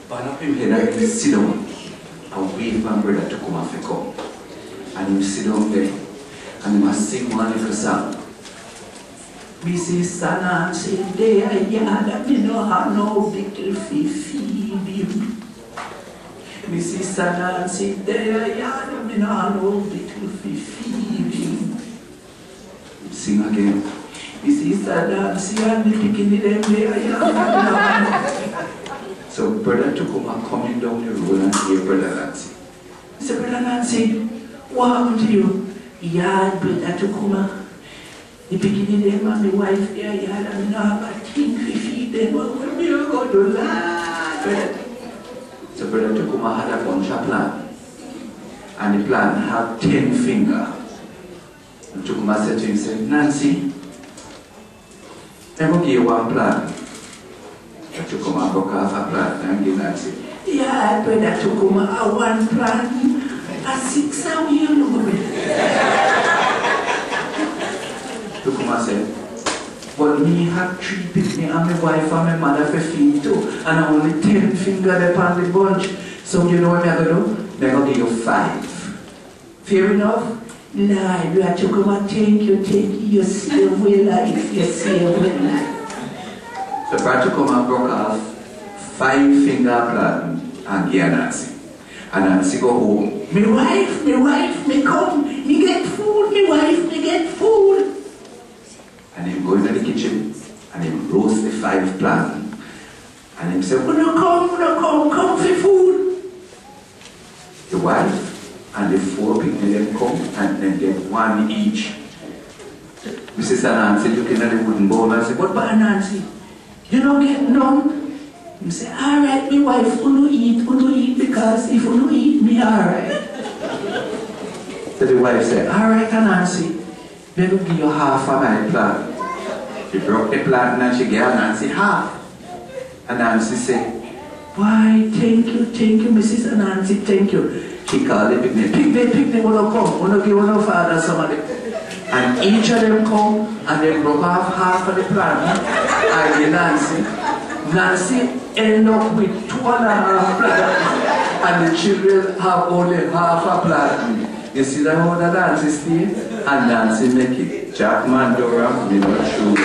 One of him here, he sit down and wait for my brother to come off the cup. And he sit down there and he must sing one little song. Mrs. Nancy, there, yeah, me no have no little feed him. Mrs. Nancy, there, yeah, me no have no little feed him. Sing again. Mrs. Nancy, and the picking them there, yeah. So brother Tukuma coming down the road and hear brother Nancy. He said, Brother Nancy, what happened to you? Yeah, brother Tukuma. The beginning of them and the wife there, yeah, and now I think we feed them, but when we are going to land. So brother Tukuma had a bunch of plan. And the plan had 10 fingers. And Tukuma said to him, said, Nancy, I'm going to give you one plan. Tukuma broke off a plan and give Nancy. Yeah, brother Tukuma, I want plan. A 6 hours, you know. Tukuma said, but me have 3 people and my wife and my mother for feed too. And I only 10 fingers upon the bunch. So you know what I'm going to do? I'm going to give you 5. Fair enough? Nah, you have to come and thank you save my life, you save my life. So Brother Tukuma broke off 5-finger plan and give Nancy. And Nancy go home. My wife, me come, me get food, my wife, me get food. And him go into the kitchen and him roast the 5 plan. And him say, come for food. The wife and the 4 people them come and then get 1 each. Mrs. Nancy looking at the wooden bowl and say, what about Nancy? You don't get none? He say, alright, my wife, unu eat because if unu eat me, alright. So the wife said, alright, Nancy, we will give you half of my plan. She broke the plan and she gave Nancy half. And Nancy said, why, thank you, Mrs. Nancy, thank you. She called the picnic, wanna come, wanna give one father some of it. And each of them come and they broke off half of the plan. And Nancy ended up with 2.5 plans. And the children have only half a plan. You see that how the Nancy stay? And Nancy make it. Jack Mandora, me not sure.